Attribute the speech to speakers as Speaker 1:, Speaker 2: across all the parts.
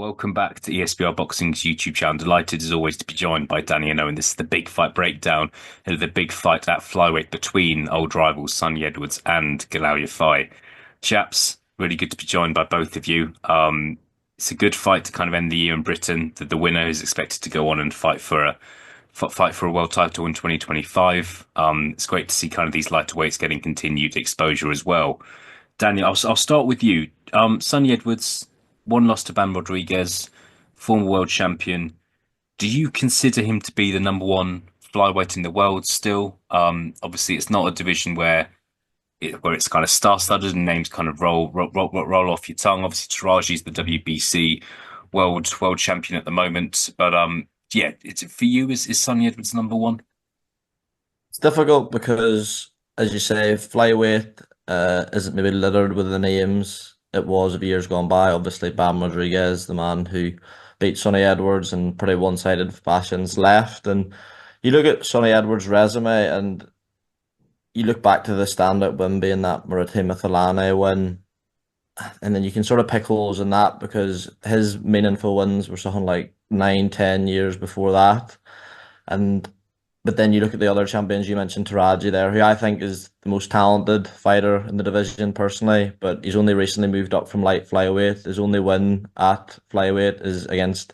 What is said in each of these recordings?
Speaker 1: Welcome back to ESBR Boxing's YouTube channel. Delighted as always to be joined by Danny and Owen. This is the big fight breakdown, the big fight at flyweight between old rivals Sonny Edwards and Galal Yafai. Chaps, really good to be joined by both of you. It's a good fight to kind of end the year in Britain. The winner is expected to go on and fight for a world title in 2025. It's great to see kind of these lighter weights getting continued exposure as well. Daniel, I'll start with you. Sonny Edwards, one loss to Bam Rodriguez, former world champion. Do you consider him to be the number one flyweight in the world still? Obviously, it's not a division where it's kind of star-studded and names kind of roll off your tongue. Obviously, Taraji's the WBC world champion at the moment. But yeah, it's for you. Is Sonny Edwards number one?
Speaker 2: It's difficult because, as you say, flyweight isn't maybe littered with the names it was of years gone by. Obviously, Bam Rodriguez, the man who beat Sonny Edwards in pretty one-sided fashions, left. And you look at Sonny Edwards' resume and you look back to the standout win being that Maritima Thalane win, and then you can sort of pick holes in that because his meaningful wins were something like 9, 10 years before that. And but then you look at the other champions, you mentioned Taraji there, who I think is the most talented fighter in the division personally, but he's only recently moved up from light flyweight. His only win at flyweight is against,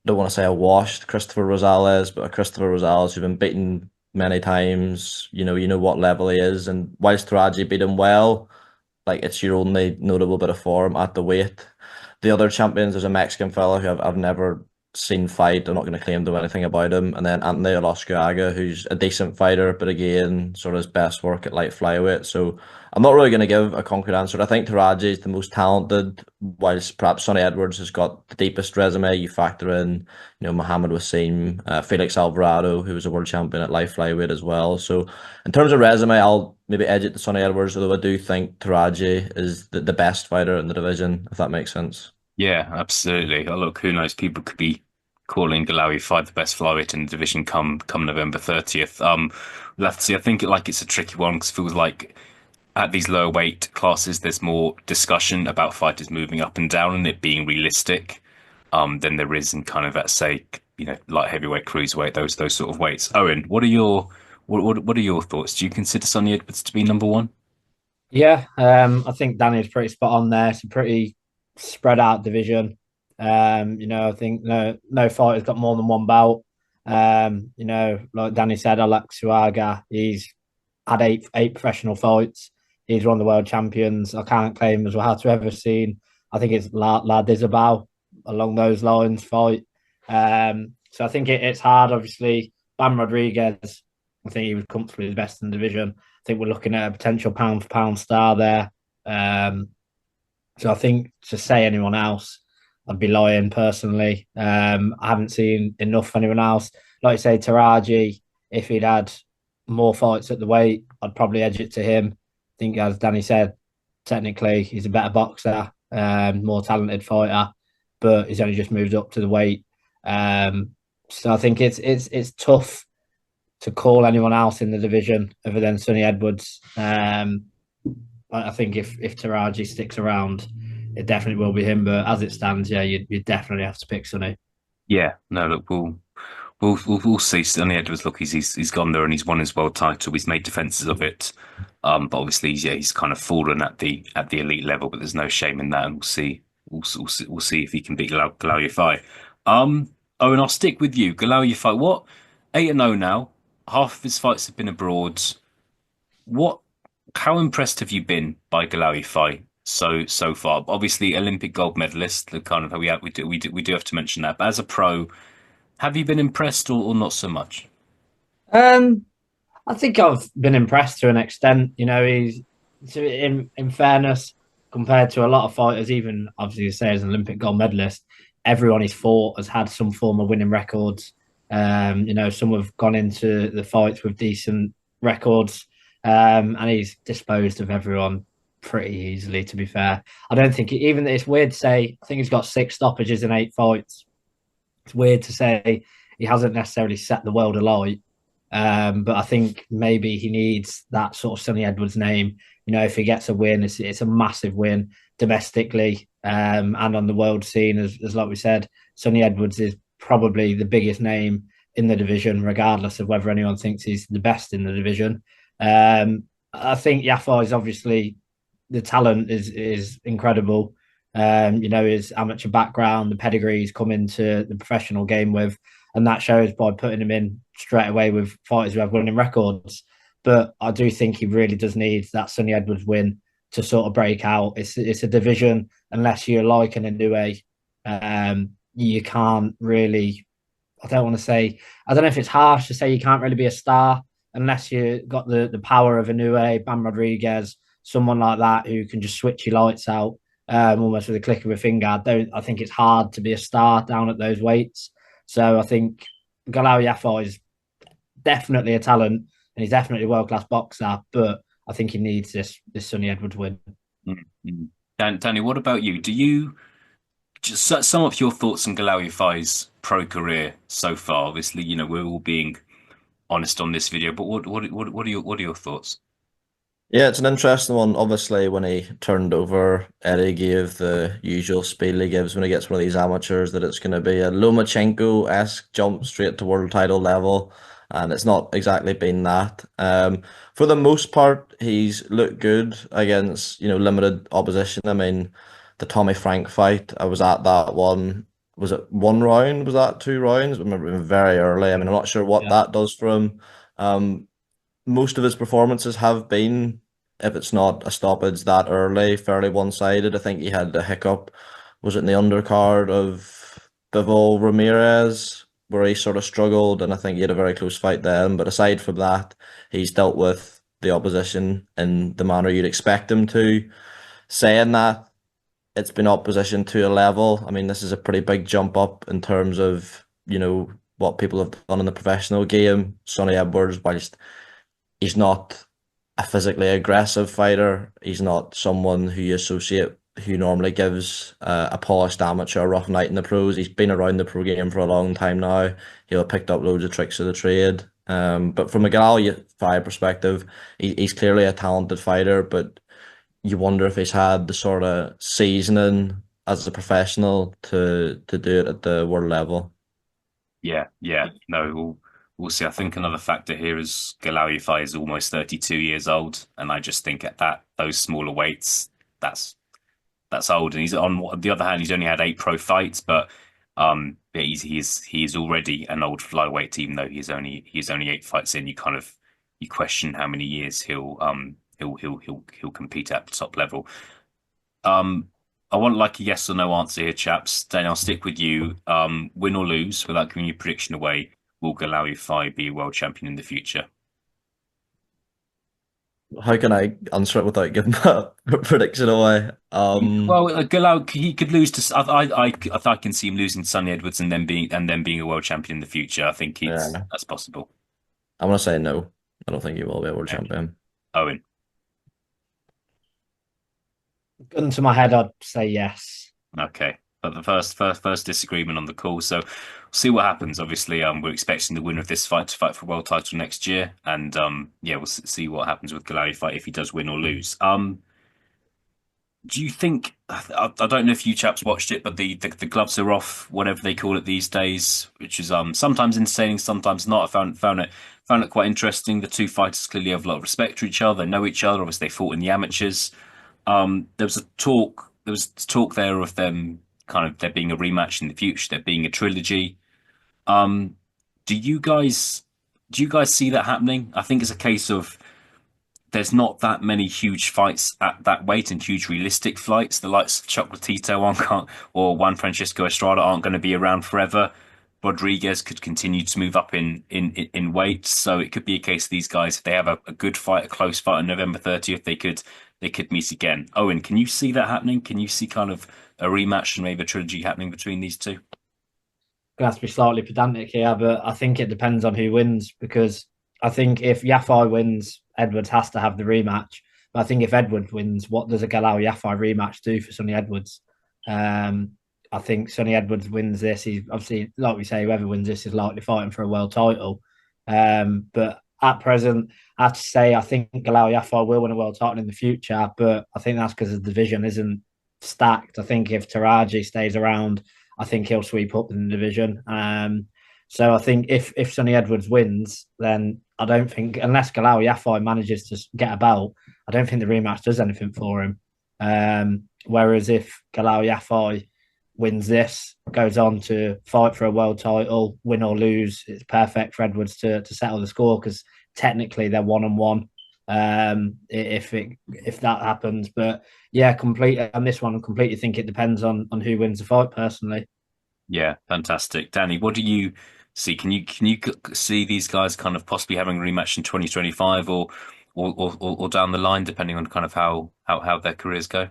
Speaker 2: don't want to say a washed Christopher Rosales, but a Christopher Rosales who's been beaten many times. You know what level he is. And whilst Taraji beat him well, like it's your only notable bit of form at the weight. The other champions, there's a Mexican fella who I've never seen fight. I'm not going to claim to know anything about him. And then Anthony Orozcoaga, who's a decent fighter, but again, sort of his best work at light flyweight. So I'm not really going to give a concrete answer. I think Taraji is the most talented, whilst perhaps Sonny Edwards has got the deepest resume. You factor in, Mohammed Wasim, Felix Alvarado, who was a world champion at light flyweight as well. So in terms of resume, I'll maybe edge it to Sonny Edwards, although I do think Taraji is the best fighter in the division, if that makes sense.
Speaker 1: Yeah, absolutely. Oh, look, who knows? People could be calling Galal Yafai the best flyweight in the division come November 30th. We'll have to see. I think it's a tricky one because it feels like at these lower weight classes, there's more discussion about fighters moving up and down and it being realistic, than there is in kind of at say, light heavyweight, cruiserweight, those sort of weights. Owen, what are your thoughts? Do you consider Sonny Edwards to be number one?
Speaker 3: Yeah, I think Danny's pretty spot on there. It's a pretty spread out division. I think no fighter's got more than one belt. Like Danny said, Alex Suaga, he's had eight professional fights. He's won the world champions. I can't claim as well to ever seen. I think it's La Disabao along those lines fight. So I think it's hard. Obviously, Bam Rodriguez, I think he was comfortably the best in the division. I think we're looking at a potential pound for pound star there. So I think to say anyone else, I'd be lying personally. I haven't seen enough of anyone else. Like I say, Taraji, if he'd had more fights at the weight, I'd probably edge it to him. I think, as Danny said, technically he's a better boxer, more talented fighter, but he's only just moved up to the weight. So I think it's tough to call anyone else in the division other than Sonny Edwards. I think if Taraji sticks around, it definitely will be him. But as it stands, yeah, you definitely have to pick Sonny.
Speaker 1: Yeah, no, look, we'll see. Sonny Edwards, look, he's gone there and he's won his world title. He's made defenses of it. But obviously, yeah, he's kind of fallen at the elite level. But there's no shame in that, and we'll see. We'll see if he can beat Galal Yafai. Oh, and I'll stick with you, Galal Yafai. What 8-0 now? Half of his fights have been abroad. What? How impressed have you been by Galal Yafai so far? Obviously, Olympic gold medalist. The kind of we do have to mention that. But as a pro, have you been impressed or not so much?
Speaker 3: Um, I think I've been impressed to an extent. He's in fairness compared to a lot of fighters, even obviously you say as an Olympic gold medalist, everyone he's fought has had some form of winning records. Some have gone into the fights with decent records, and he's disposed of everyone pretty easily. To be fair, I don't think even it's weird to say. I think he's got 6 stoppages in 8 fights. It's weird to say he hasn't necessarily set the world alight. But I think maybe he needs that sort of Sonny Edwards name. If he gets a win, it's a massive win domestically. and on the world scene, as like we said, Sonny Edwards is probably the biggest name in the division, regardless of whether anyone thinks he's the best in the division. I think Yafai is obviously the talent is incredible. His amateur background, the pedigree he's come into the professional game with, and that shows by putting him in straight away with fighters who have winning records. But I do think he really does need that Sonny Edwards win to sort of break out. It's a division, unless you're like an Inoue, you can't really. I don't want to say. I don't know if it's harsh to say you can't really be a star unless you got the power of Inoue, Bam Rodriguez, someone like that who can just switch your lights out almost with a click of a finger. I think it's hard to be a star down at those weights. So I think Galal Yafai is definitely a talent and he's definitely a world class boxer, but I think he needs this Sonny Edwards win.
Speaker 1: Mm-hmm. Danny, what about you? Do you just sum up your thoughts on Galal Yafai's pro career so far? Obviously, we're all being honest on this video, but what are your thoughts?
Speaker 2: Yeah, it's an interesting one. Obviously, when he turned over, Eddie gave the usual spiel he gives when he gets one of these amateurs that it's going to be a Lomachenko-esque jump straight to world title level, and it's not exactly been that. For the most part, he's looked good against, limited opposition. I mean, the Tommy Frank fight, I was at that one. Was it one round? Was that 2 rounds? I remember it being very early. I mean, I'm not sure what
Speaker 3: Yeah.
Speaker 2: that does for him. Most of his performances have been, if it's not a stoppage that early, fairly one-sided. I think he had a hiccup. Was it in the undercard of Bivol Ramirez, where he sort of struggled, and I think he had a very close fight then. But aside from that, he's dealt with the opposition in the manner you'd expect him to. Saying that, it's been opposition to a level. I mean, this is a pretty big jump up in terms of, what people have done in the professional game. Sonny Edwards, whilst he's not a physically aggressive fighter. He's not someone who you associate who normally gives a polished amateur a rough night in the pros. He's been around the pro game for a long time now. He'll have picked up loads of tricks of the trade. But from a Galal Yafai perspective, he's clearly a talented fighter, but you wonder if he's had the sort of seasoning as a professional to do it at the world level.
Speaker 1: Yeah. No, we'll see. I think another factor here is Galal Yafai is almost 32 years old, and I just think at those smaller weights, that's that's old. And he's on the other hand, he's only had 8 pro fights, but yeah, he's already an old flyweight, even though he's only 8 fights in. You question how many years he'll compete at the top level. Um, I want like a yes or no answer here, chaps. Then I'll stick with you. Win or lose, without giving your prediction away, will Galal Yafai be a world champion in the future?
Speaker 2: How can I answer it without giving a prediction away?
Speaker 1: Well, Galal, he could lose to. I can see him losing to Sonny Edwards and then being a world champion in the future. I think
Speaker 2: Yeah,
Speaker 1: that's possible.
Speaker 2: I'm gonna say no. I don't think he will be a world
Speaker 1: Okay.
Speaker 2: champion.
Speaker 1: Owen.
Speaker 3: Gun to my head, I'd say yes.
Speaker 1: Okay. But the first disagreement on the call. So we'll see what happens. Obviously, we're expecting the winner of this fight to fight for a world title next year, and yeah, we'll see what happens with Galal fight if he does win or lose. Do you think? I don't know if you chaps watched it, but the gloves are off, whatever they call it these days, which is sometimes entertaining, sometimes not. I found it quite interesting. The two fighters clearly have a lot of respect for each other. They know each other. Obviously, they fought in the amateurs. There was talk there of them kind of there being a rematch in the future, there being a trilogy. Um, do you guys do you guys see that happening? I think it's a case of there's not that many huge fights at that weight and huge realistic fights. The likes of Chocolatito or Juan Francisco Estrada aren't going to be around forever. Rodriguez could continue to move up in weight, so it could be a case of these guys, if they have a good fight, a close fight on November 30th, they could meet again. Owen, can you see that happening? Can you see kind of a rematch and maybe a trilogy happening between these two?
Speaker 3: Gonna have to be slightly pedantic here, but I think it depends on who wins because I think if Yafai wins, Edwards has to have the rematch. But I think if Edwards wins, what does a Galal Yafai rematch do for Sonny Edwards? Um, I think Sonny Edwards wins this. He's obviously, like we say, whoever wins this is likely fighting for a world title. But at present, I have to say I think Galal Yafai will win a world title in the future, but I think that's because the division isn't stacked. I think if Taraji stays around, I think he'll sweep up in the division. So I think if Sonny Edwards wins, then I don't think unless Galal Yafai manages to get a belt, I don't think the rematch does anything for him. Whereas if Galal Yafai wins this, goes on to fight for a world title, win or lose, it's perfect for Edwards to settle the score because technically they're 1-1. If that happens, but yeah, complete on this one. I completely think it depends on who wins the fight. Personally,
Speaker 1: Yeah, fantastic. Danny, what do you see? Can you see these guys kind of possibly having a rematch in 2025 or down the line, depending on kind of how their careers go?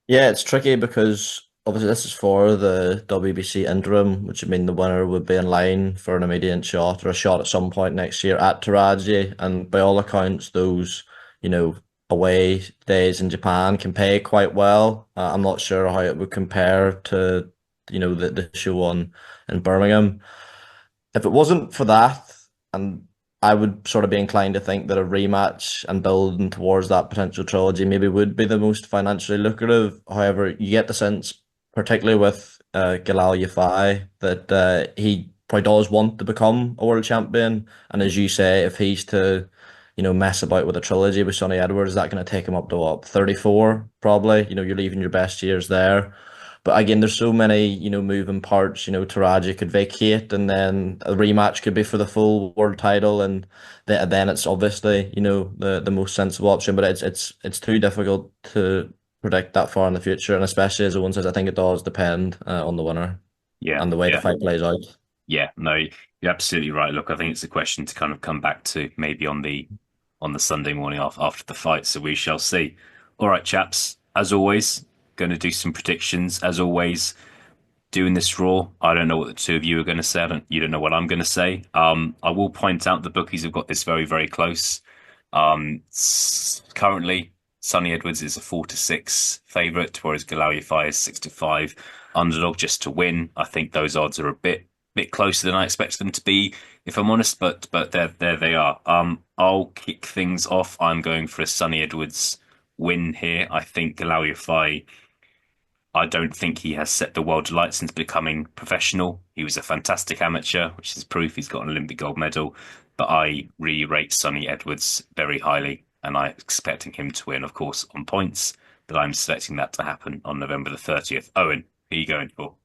Speaker 2: Yeah, it's tricky because obviously this is for the WBC interim, which would mean the winner would be in line for an immediate shot or a shot at some point next year at Taraji. And by all accounts, those, you know, away days in Japan can pay quite well. I'm not sure how it would compare to, the show on in Birmingham. If it wasn't for that, and I would sort of be inclined to think that a rematch and building towards that potential trilogy maybe would be the most financially lucrative. However, you get the sense, particularly with Galal Yafai, that he probably does want to become a world champion. And as you say, if he's to, mess about with a trilogy with Sonny Edwards, is that going to take him up to what, 34 probably? You're leaving your best years there. But again, there's so many, moving parts. Taraji could vacate, and then a rematch could be for the full world title, and then it's obviously, the most sensible option. But it's too difficult to predict that far in the future, and especially as Owen says, I think it does depend on the winner
Speaker 1: Yeah,
Speaker 2: and the way the
Speaker 1: yeah,
Speaker 2: fight plays out.
Speaker 1: yeah. No, you're absolutely right. Look, I think it's a question to kind of come back to maybe on the Sunday morning after the fight. So we shall see. All right, chaps. As always, going to do some predictions. As always, doing this raw. I don't know what the two of you are going to say. You don't know what I'm going to say. I will point out the bookies have got this very, very close. Currently, Sonny Edwards is a 4-6 favourite, whereas Galal Yafai is 6-5 underdog just to win. I think those odds are a bit closer than I expected them to be, if I'm honest. But there they are. I'll kick things off. I'm going for a Sonny Edwards win here. I think Galal Yafai. I don't think he has set the world alight since becoming professional. He was a fantastic amateur, which is proof he's got an Olympic gold medal. But I really rate Sonny Edwards very highly, and I'm expecting him to win, of course, on points. But I'm expecting that to happen on November the 30th. Owen, who are you going for?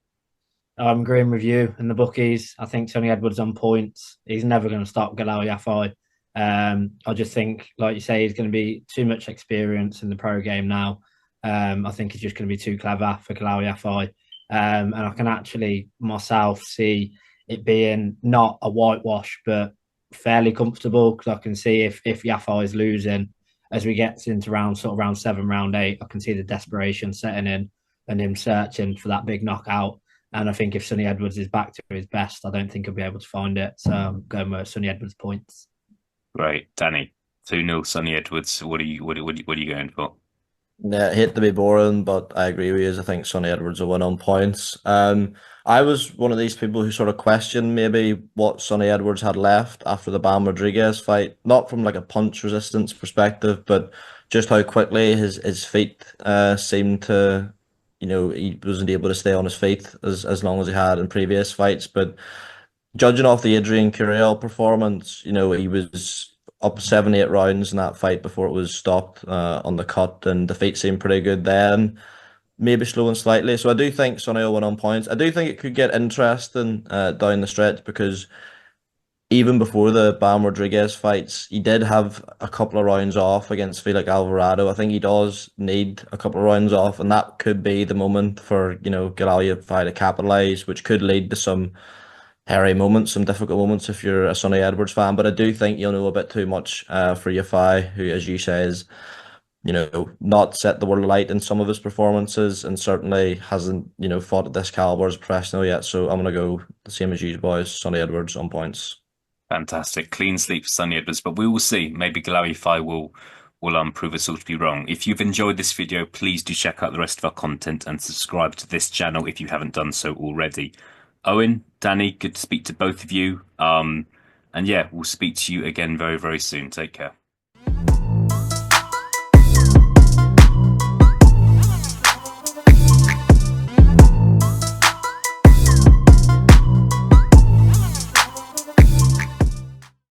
Speaker 3: I'm agreeing with you and the bookies. I think Sonny Edwards on points. He's never going to stop Galal Yafai. I just think, like you say, he's going to be too much experience in the pro game now. I think he's just going to be too clever for Galal Yafai. And I can actually myself see it being not a whitewash, but fairly comfortable because I can see if Yafai is losing as we get into round 7, round 8, I can see the desperation setting in and him searching for that big knockout. And I think if Sonny Edwards is back to his best, I don't think he'll be able to find it. So I'm going with Sonny Edwards points.
Speaker 1: Right, Danny. 2-0 Sonny Edwards. What are you going for?
Speaker 2: Yeah, I hate to be boring, but I agree with you. I think Sonny Edwards will win on points. I was one of these people who sort of questioned maybe what Sonny Edwards had left after the Bam Rodriguez fight, not from like a punch resistance perspective, but just how quickly his feet seemed to, he wasn't able to stay on his feet as long as he had in previous fights. But judging off the Adrian Curiel performance, he was up 7, 8 rounds in that fight before it was stopped on the cut, and the feet seemed pretty good then. Maybe slowing slightly. So I do think Sonny will win on points. I do think it could get interesting down the stretch because even before the Bam Rodriguez fights, he did have a couple of rounds off against Felix Alvarado. I think he does need a couple of rounds off, and that could be the moment for, Galal Yafai to capitalize, which could lead to some hairy moments, some difficult moments if you're a Sonny Edwards fan. But I do think you'll know a bit too much for Yafai, who, as you say, is not set the world alight in some of his performances, and certainly hasn't fought at this caliber as a professional yet. So I'm gonna go the same as you boys, Sonny Edwards on points.
Speaker 1: Fantastic. Clean sleep for Sonny Edwards, but we will see. Maybe Galal Yafai will prove us all to be wrong. If you've enjoyed this video, please do check out the rest of our content and subscribe to this channel if you haven't done so already. Owen, Danny, good to speak to both of you. And yeah, we'll speak to you again very, very soon. Take care.